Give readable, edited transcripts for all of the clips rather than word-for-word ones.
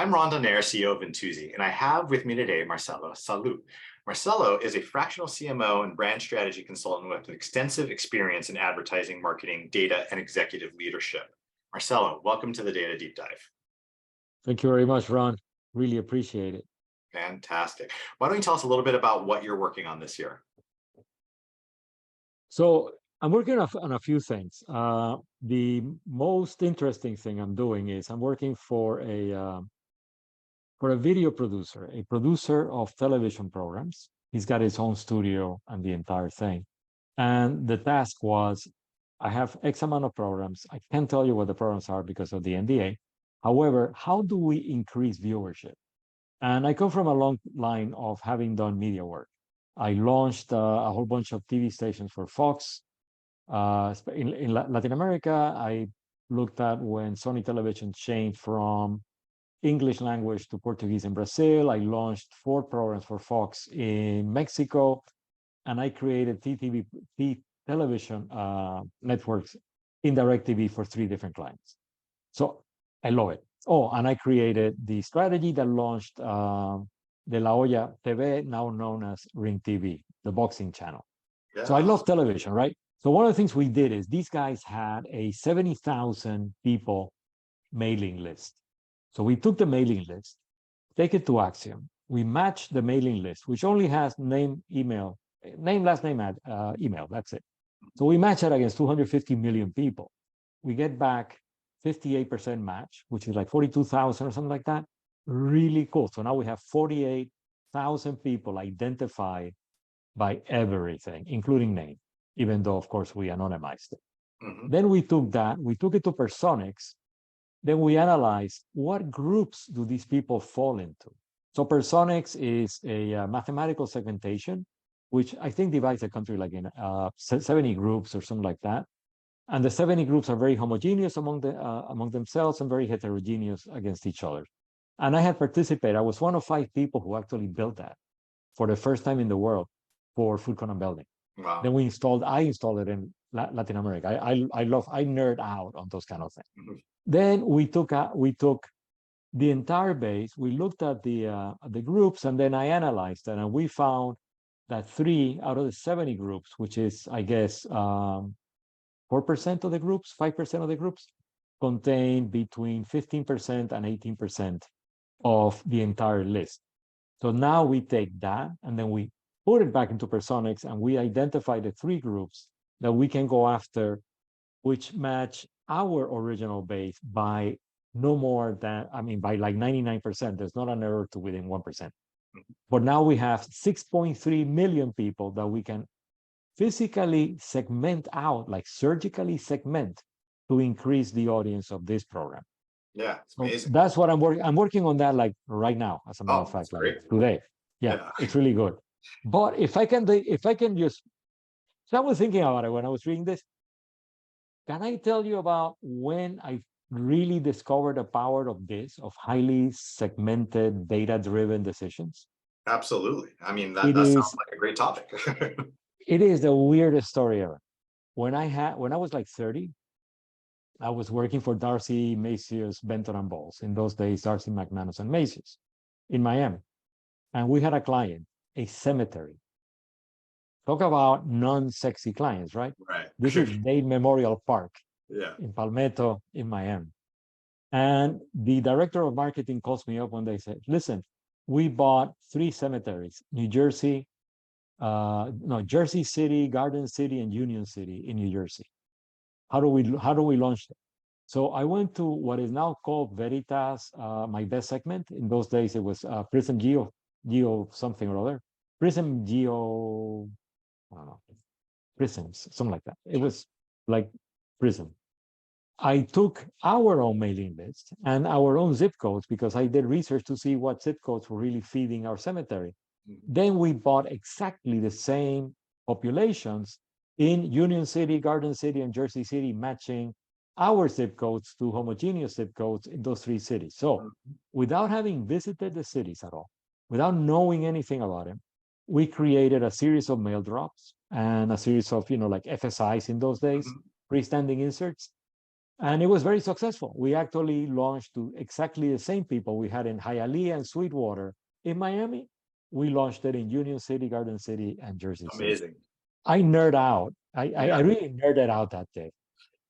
I'm Ron Donaire, CEO of Intuizi, and I have with me today Marcelo Salup. Marcelo is a fractional CMO and brand strategy consultant with extensive experience in advertising, marketing, data, and executive leadership. Marcelo, welcome to the Data Deep Dive. Thank you very much, Ron. Really appreciate it. Fantastic. Why don't you tell us a little bit about what you're working on this year? So I'm working on a few things. The most interesting thing I'm doing is I'm working for a video producer, a producer of television programs. He's got his own studio and the entire thing. And the task was, I have X amount of programs. I can't tell you what the programs are because of the NDA. However, how do we increase viewership? And I come from a long line of having done media work. I launched a whole bunch of TV stations for Fox. In Latin America, I looked at when Sony Television changed from English language to Portuguese in Brazil. I launched 4 programs for Fox in Mexico, and I created television networks in DirecTV for 3 different clients. So I love it. Oh, and I created the strategy that launched De La Hoya TV, now known as Ring TV, the boxing channel. Yeah. So I love television, right? So one of the things we did is these guys had a 70,000 people mailing list. So we took the mailing list, take it to Axiom. We matched the mailing list, which only has name, email, name, last name, email, that's it. So we match it against 250 million people. We get back 58% match, which is like 42,000 or something like that. Really cool. So now we have 48,000 people identified by everything, including name, even though, of course, we anonymized it. Mm-hmm. Then we took it to Personix. Then we analyzed what groups do these people fall into. So Personix is a mathematical segmentation, which I think divides the country like in 70 groups or something like that. And the 70 groups are very homogeneous among themselves and very heterogeneous against each other. And I had participated. I was one of 5 people who actually built that for the first time in the world for Food Con and Building. Wow. Then I installed it in Latin America. I nerd out on those kind of things. Mm-hmm. Then we took the entire base. We looked at the groups, and then I analyzed it, and we found that 3 out of the 70 groups, which is, I guess, 4% of the groups, 5% of the groups, contain between 15% and 18% of the entire list. So now we take that, and then we put it back into Personix, and we identify the 3 groups that we can go after, which match our original base by no more than, by like 99%. There's not an error to within 1%. But now we have 6.3 million people that we can physically segment out, like surgically segment, to increase the audience of this program. Yeah, it's amazing. So that's what I'm working. I'm working on that like right now, as a matter of fact, like today. Yeah, it's really good. But if I can just, so I was thinking about it when I was reading this. Can I tell you about when I really discovered the power of this, of highly segmented, data-driven decisions? Absolutely. That sounds like a great topic. It is the weirdest story ever. When I was like 30, I was working for Darcy Macias Benton and Bowles. In those days, Darcy McManus and Macias in Miami. And we had a client, a cemetery. Talk about non-sexy clients, right? Right. This is Dade Memorial Park, yeah, in Palmetto, in Miami. And the director of marketing calls me up one day and said, listen, we bought 3 cemeteries, Jersey City, Garden City, and Union City in New Jersey. How do we launch it? So I went to what is now called Veritas, my best segment. In those days, it was Prism Geo something or other. Prism Geo, I don't know, Prisms, something like that. It was like Prism. I took our own mailing list and our own zip codes because I did research to see what zip codes were really feeding our cemetery. Mm-hmm. Then we bought exactly the same populations in Union City, Garden City, and Jersey City, matching our zip codes to homogeneous zip codes in those 3 cities. So without having visited the cities at all, without knowing anything about them, we created a series of mail drops and a series of, like FSIs in those days, freestanding inserts. And it was very successful. We actually launched to exactly the same people we had in Hialeah and Sweetwater in Miami. We launched it in Union City, Garden City, and Jersey City. Amazing. I nerd out. I Yeah. really nerded out that day.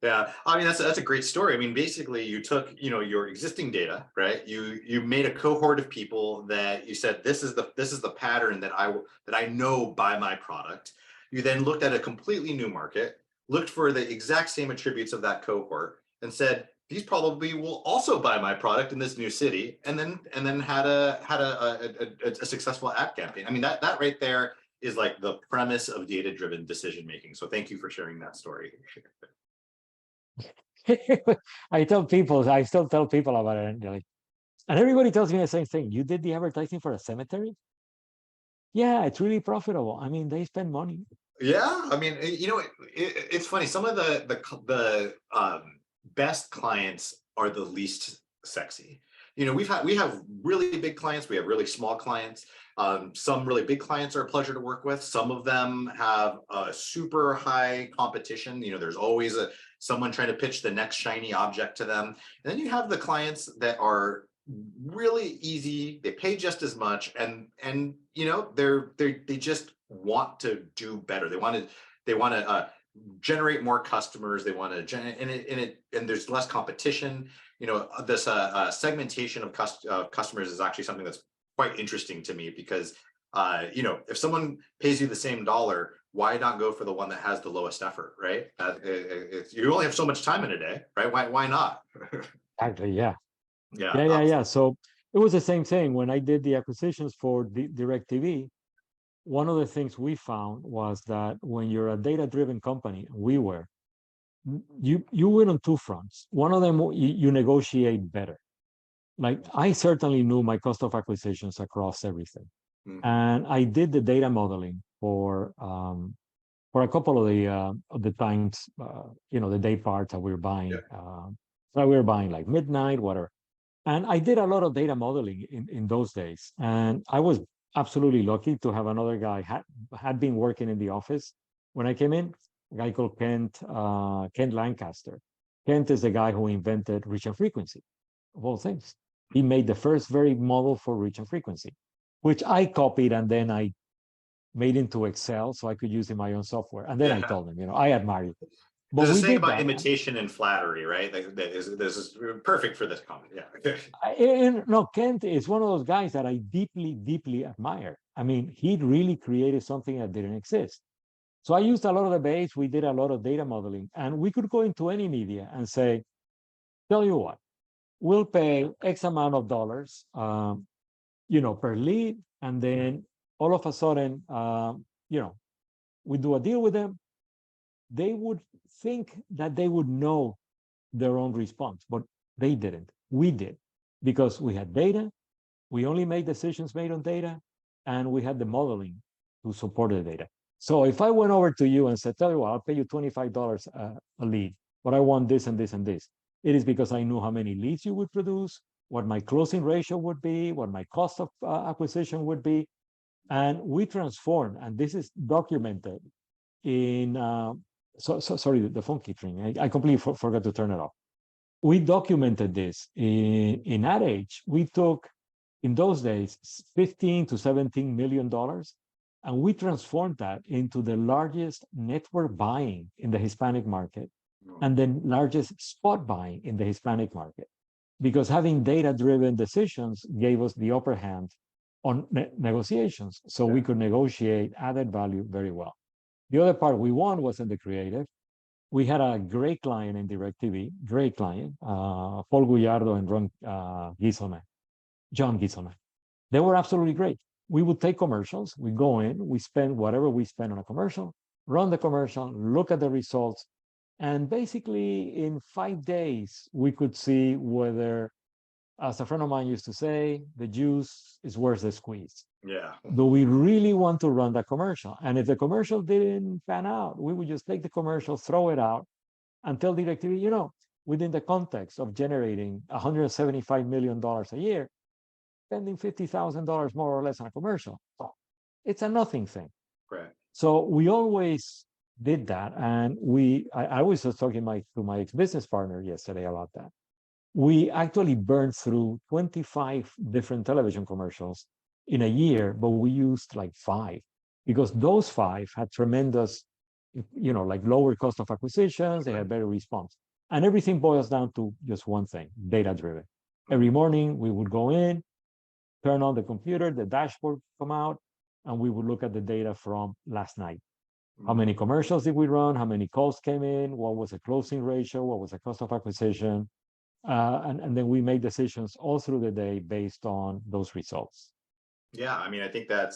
Yeah, I mean that's a great story. I mean, basically, you took your existing data, right? You made a cohort of people that you said this is the pattern that I know buy my product. You then looked at a completely new market, looked for the exact same attributes of that cohort, and said these probably will also buy my product in this new city, and then had a successful ad campaign. I mean that right there is like the premise of data-driven decision making. So thank you for sharing that story. I still tell people about it, and they're like, and everybody tells me the same thing. You did the advertising for a cemetery? Yeah, it's really profitable. I mean, they spend money. Yeah, I mean, it's funny. Some of the best clients are the least sexy. We have really big clients. We have really small clients. Some really big clients are a pleasure to work with. Some of them have a super high competition. There's always someone trying to pitch the next shiny object to them. And then you have the clients that are really easy. They pay just as much, and they just want to do better. They want to generate more customers. They want to and there's less competition. This segmentation of customers is actually something that's quite interesting to me because if someone pays you the same dollar, why not go for the one that has the lowest effort, right? You only have so much time in a day, right? Why not? Actually, yeah. Yeah, Yeah. So it was the same thing when I did the acquisitions for DirecTV. One of the things we found was that when you're a data-driven company, we were, you win on two fronts. One of them, you negotiate better. Like I certainly knew my cost of acquisitions across everything, and I did the data modeling for a couple of the times, the day parts that we were buying. So we were buying like midnight, whatever. And I did a lot of data modeling in those days. And I was absolutely lucky to have another guy had been working in the office when I came in, a guy called Kent Lancaster. Kent is the guy who invented reach and frequency, of all things. He made the first very model for reach and frequency, which I copied and then I made into Excel so I could use in my own software. And then I told him, I admire you. But there's a we saying did about that. imitation and flattery, right? This is perfect for this comment. Yeah. No, Kent is one of those guys that I deeply, deeply admire. I mean, he really created something that didn't exist. So I used a lot of the base. We did a lot of data modeling, and we could go into any media and say, tell you what, we'll pay X amount of dollars, per lead, and then all of a sudden, we do a deal with them. They would think that they would know their own response, but they didn't. We did because we had data. We only made decisions made on data, and we had the modeling to support the data. So if I went over to you and said, tell you what, I'll pay you $25 a lead, but I want this and this and this, it is because I knew how many leads you would produce, what my closing ratio would be, what my cost of acquisition would be. And we transformed, and this is documented in, sorry, the phone keeps ringing. I completely forgot to turn it off. We documented this in Ad Age. We took, in those days, 15 to 17 million dollars, and we transformed that into the largest network buying in the Hispanic market and the largest spot buying in the Hispanic market, because having data-driven decisions gave us the upper hand on negotiations, so we could negotiate added value very well. The other part we won was in the creative. We had a great client in DirecTV, great client, Paul Gullardo and John Giselman. They were absolutely great. We would take commercials, we go in, we spend whatever we spend on a commercial, run the commercial, look at the results, and basically in 5 days, we could see whether, as a friend of mine used to say, the juice is worth the squeeze. Yeah. Do we really want to run that commercial? And if the commercial didn't pan out, we would just take the commercial, throw it out, and tell DirecTV, within the context of generating $175 million a year, spending $50,000 more or less on a commercial, it's a nothing thing. Right. So we always did that, and I was just talking to my ex-business partner yesterday about that. We actually burned through 25 different television commercials in a year, but we used like 5 because those 5 had tremendous, like lower cost of acquisitions. They had better response, and everything boils down to just one thing: data driven. Every morning we would go in, turn on the computer, the dashboard come out, and we would look at the data from last night. How many commercials did we run? How many calls came in? What was the closing ratio? What was the cost of acquisition? And then we make decisions all through the day based on those results. Yeah, I mean, I think that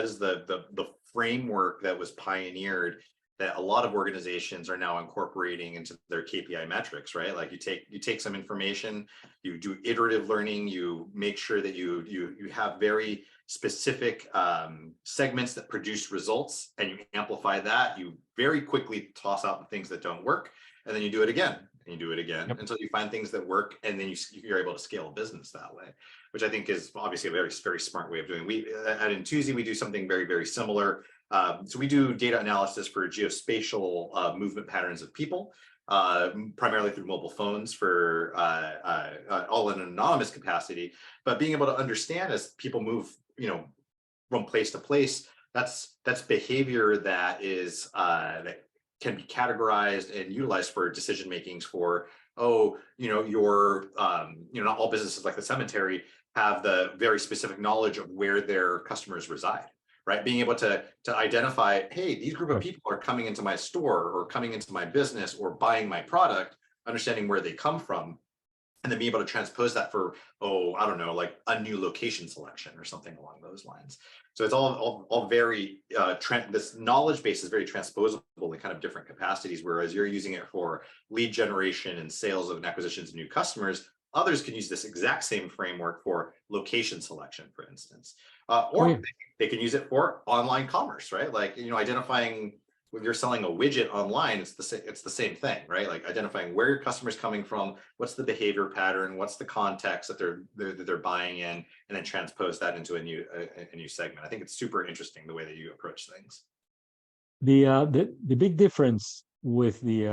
is the framework that was pioneered that a lot of organizations are now incorporating into their KPI metrics, right? Like you take some information, you do iterative learning, you make sure that you have very specific segments that produce results, and you amplify that. You very quickly toss out the things that don't work, and then you do it again, and you do it again until you find things that work, and then you're able to scale a business that way, which I think is obviously a very, very smart way of doing. We at Intuizi, we do something very, very similar. So we do data analysis for geospatial movement patterns of people, primarily through mobile phones for all in an anonymous capacity. But being able to understand as people move, from place to place, that's behavior that is that can be categorized and utilized for decision makings for, not all businesses like the cemetery have the very specific knowledge of where their customers reside, right? Being able to identify, hey, these group of people are coming into my store or coming into my business or buying my product, understanding where they come from, and then be able to transpose that for, I don't know, like a new location selection or something along those lines. So it's all very, this knowledge base is very transposable in kind of different capacities, whereas you're using it for lead generation and sales and acquisitions of new customers. Others can use this exact same framework for location selection, for instance, or they can use it for online commerce, right? Like, identifying when you're selling a widget online, it's the same thing, right? Like identifying where your customer's coming from, what's the behavior pattern, what's the context that they're buying in, and then transpose that into a new segment. I think it's super interesting the way that you approach things. The big difference with the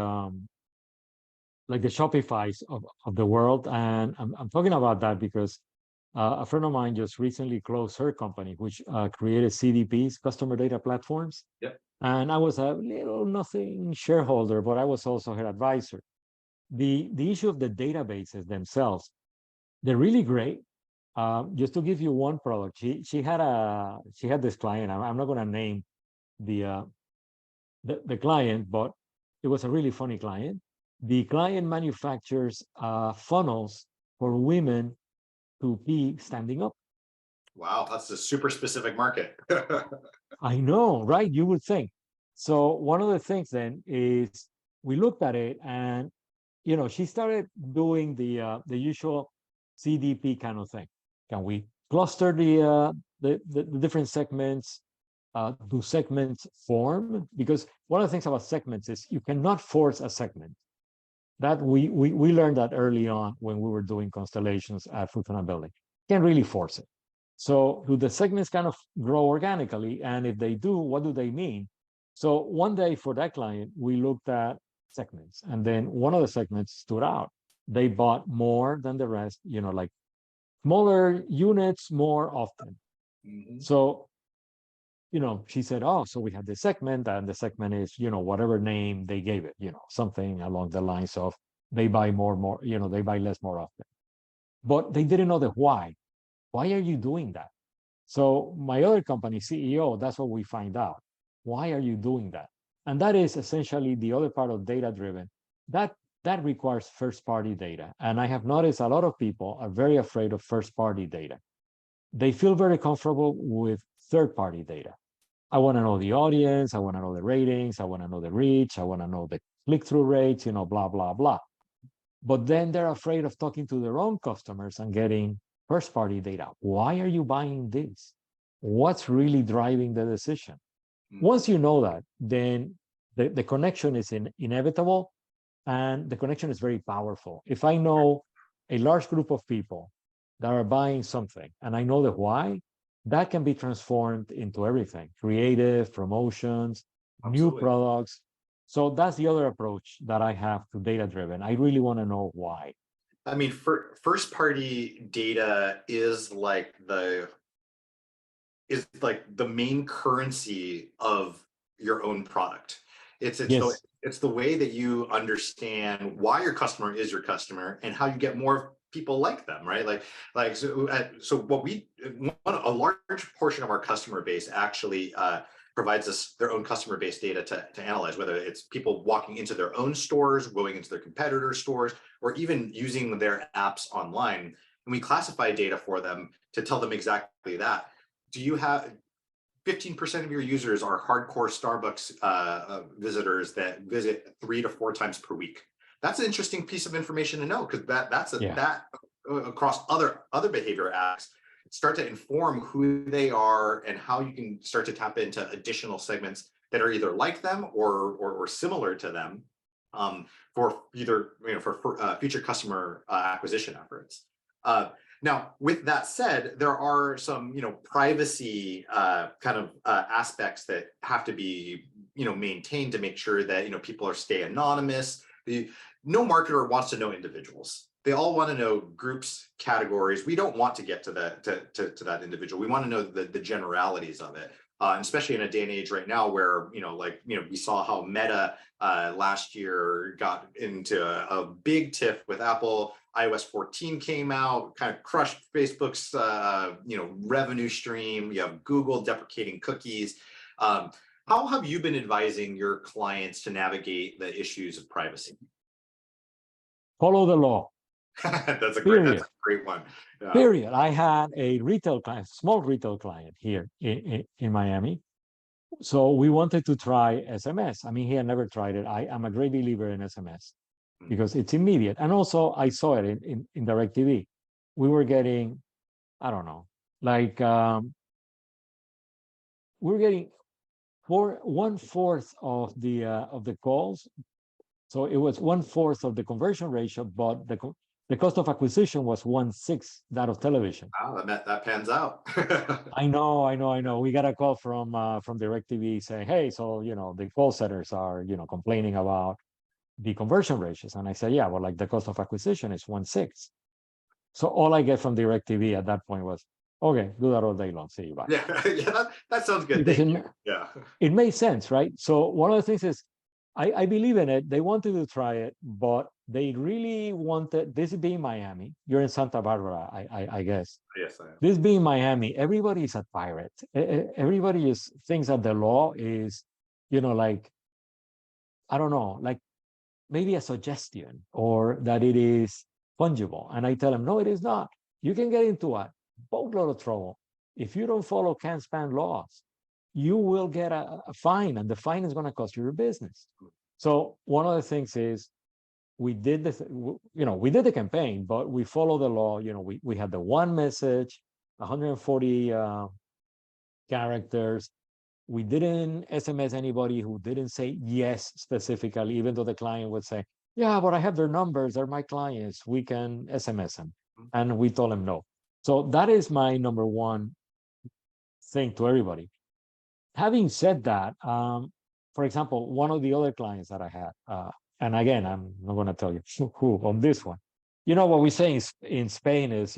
like the Shopify's of the world, and I'm talking about that because a friend of mine just recently closed her company, which created CDPs, customer data platforms. Yep. And I was a little nothing shareholder, but I was also her advisor. The issue of the databases themselves, they're really great. Just to give you one product, she had this client. I'm not going to name the client, but it was a really funny client. The client manufactures funnels for women to be standing up. Wow, that's a super specific market. I know, right? You would think. So one of the things then is we looked at it, and she started doing the usual CDP kind of thing. Can we cluster the different segments? Do segments form? Because one of the things about segments is you cannot force a segment. That we learned that early on when we were doing constellations at Fractional Building. Can't really force it. So do the segments kind of grow organically? And if they do, what do they mean? So one day for that client, we looked at segments, and then one of the segments stood out. They bought more than the rest, like smaller units more often. Mm-hmm. So, she said, so we have this segment, and the segment is, whatever name they gave it, something along the lines of they buy more, they buy less more often. But they didn't know the why. Why are you doing that? So my other company, CEO, that's what we find out. Why are you doing that? And that is essentially the other part of data-driven. That requires first-party data. And I have noticed a lot of people are very afraid of first-party data. They feel very comfortable with third-party data. I want to know the audience. I want to know the ratings. I want to know the reach. I want to know the click-through rates, blah, blah, blah. But then they're afraid of talking to their own customers and getting first-party data. Why are you buying this? What's really driving the decision? Once you know that, then the connection is inevitable, and the connection is very powerful. If I know a large group of people that are buying something, and I know the why, that can be transformed into everything: creative, promotions, new Absolutely. products. So that's the other approach that I have to data driven. I really want to know why. I mean, first party data is like the main currency of your own product. Yes. It's the way that you understand why your customer is your customer and how you get more people like them, right? So what a large portion of our customer base actually provides us their own customer base data to analyze, whether it's people walking into their own stores, going into their competitor stores, or even using their apps online. And we classify data for them to tell them exactly that. Do you have 15% of your users are hardcore Starbucks visitors that visit 3 to 4 times per week? That's an interesting piece of information to know, because Yeah. that across other behavior acts start to inform who they are and how you can start to tap into additional segments that are either like them or similar to them, for either for future customer acquisition efforts. Now, with that said, there are some, privacy kind of aspects that have to be, maintained to make sure that, people stay anonymous. No marketer wants to know individuals. They all want to know groups, categories. We don't want to get to that individual. We want to know the generalities of it. Especially in a day and age right now where, we saw how Meta last year got into a big tiff with Apple. iOS 14 came out, kind of crushed Facebook's revenue stream. You have Google deprecating cookies. How have you been advising your clients to navigate the issues of privacy? Follow the law. That's a Period. great one. Yeah. Period. I had a retail client, small retail client here in Miami. So we wanted to try SMS. I mean, he had never tried it. I am a great believer in SMS because it's immediate. And also I saw it in DirecTV. We were getting, I don't know, like we were getting 1/4 of the calls. So it was 1/4 of the conversion ratio, but the cost of acquisition was 1/6 that of television. Wow, that pans out. I know. We got a call from DirecTV saying, "Hey, so the call centers are complaining about the conversion ratios," and I said, "Yeah, well, like the cost of acquisition is 1/6." So all I get from DirecTV at that point was, "Okay, do that all day long. See you, bye." Yeah, that sounds good. Because Thank you. Yeah. it made sense, right? So one of the things is, I believe in it. They wanted to try it, but they really wanted this being Miami. You're in Santa Barbara, I guess. Yes, I am. This being Miami, everybody is a pirate. Everybody thinks that the law is, like, I don't know, like maybe a suggestion or that it is fungible. And I tell them, no, it is not. You can get into a boatload of trouble if you don't follow can-span laws. You will get a fine, and the fine is going to cost you your business. So one of the things is we did we did the campaign, but we follow the law. We had the one message, 140 characters. We didn't SMS anybody who didn't say yes specifically, even though the client would say, "Yeah, but I have their numbers, they're my clients, we can SMS them." And we told them no. So that is my number one thing to everybody. Having said that, for example, one of the other clients that I had, and again, I'm not going to tell you who on this one. What we say in Spain is,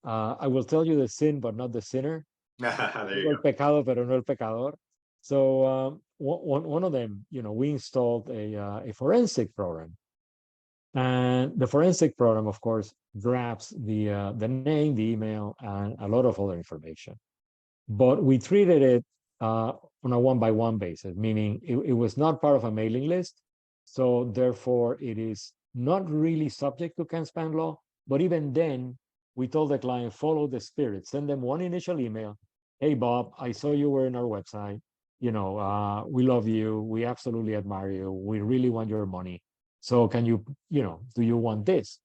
I will tell you the sin, but not the sinner. There you El go. pecado, pero no el pecador. So one of them, we installed a forensic program, and the forensic program, of course, grabs the name, the email, and a lot of other information. But we treated it on a one-by-one basis, meaning it was not part of a mailing list. So therefore, it is not really subject to can-span law. But even then, we told the client, follow the spirit. Send them one initial email. Hey, Bob, I saw you were in our website. We love you. We absolutely admire you. We really want your money. So can you, do you want this?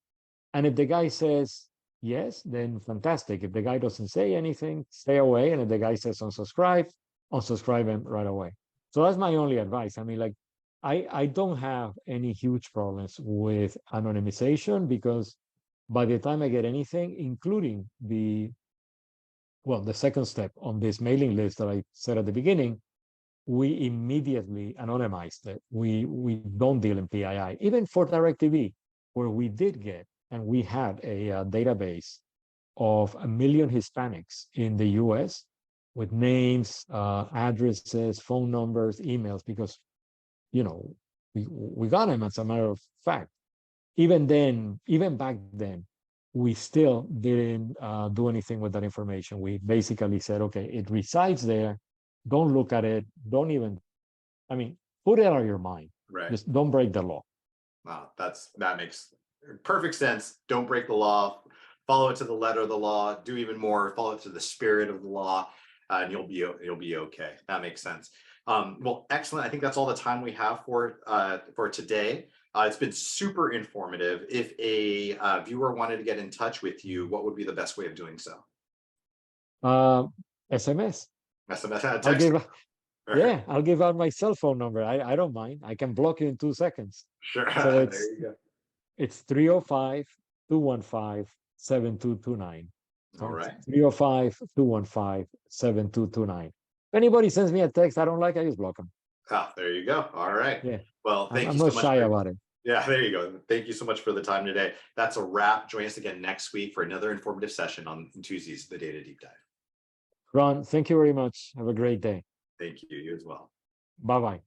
And if the guy says, yes, then fantastic. If the guy doesn't say anything, stay away. And if the guy says unsubscribe him right away. So that's my only advice. I mean, like, I don't have any huge problems with anonymization because by the time I get anything, including the second step on this mailing list that I said at the beginning, we immediately anonymized it. We don't deal in PII. Even for DirecTV, where we did get, and we had a database of 1 million Hispanics in the US with names, addresses, phone numbers, emails, because, we got them as a matter of fact. Even then, even back then, we still didn't do anything with that information. We basically said, okay, it resides there. Don't look at it. Don't even, put it out of your mind. Right. Just don't break the law. Wow, that makes perfect sense. Don't break the law. Follow it to the letter of the law. Do even more. Follow it to the spirit of the law, and you'll be okay. That makes sense. Well, excellent. I think that's all the time we have for today. It's been super informative. If a viewer wanted to get in touch with you, what would be the best way of doing so? SMS. SMS, I'll text. give, yeah, I'll give out my cell phone number. I don't mind. I can block you in 2 seconds. Sure. So There it's you go. it's 305-215-7229. All So it's right. 305-215-7229. If anybody sends me a text I don't like, I just block them. Ah, there you go. All right. Yeah, Well, I'm, thank I'm you not so much shy for about it. Yeah, there you go. Thank you so much for the time today. That's a wrap. Join us again next week for another informative session on Intuizi's The Data Deep Dive. Ron, thank you very much. Have a great day. Thank you. You as well. Bye-bye.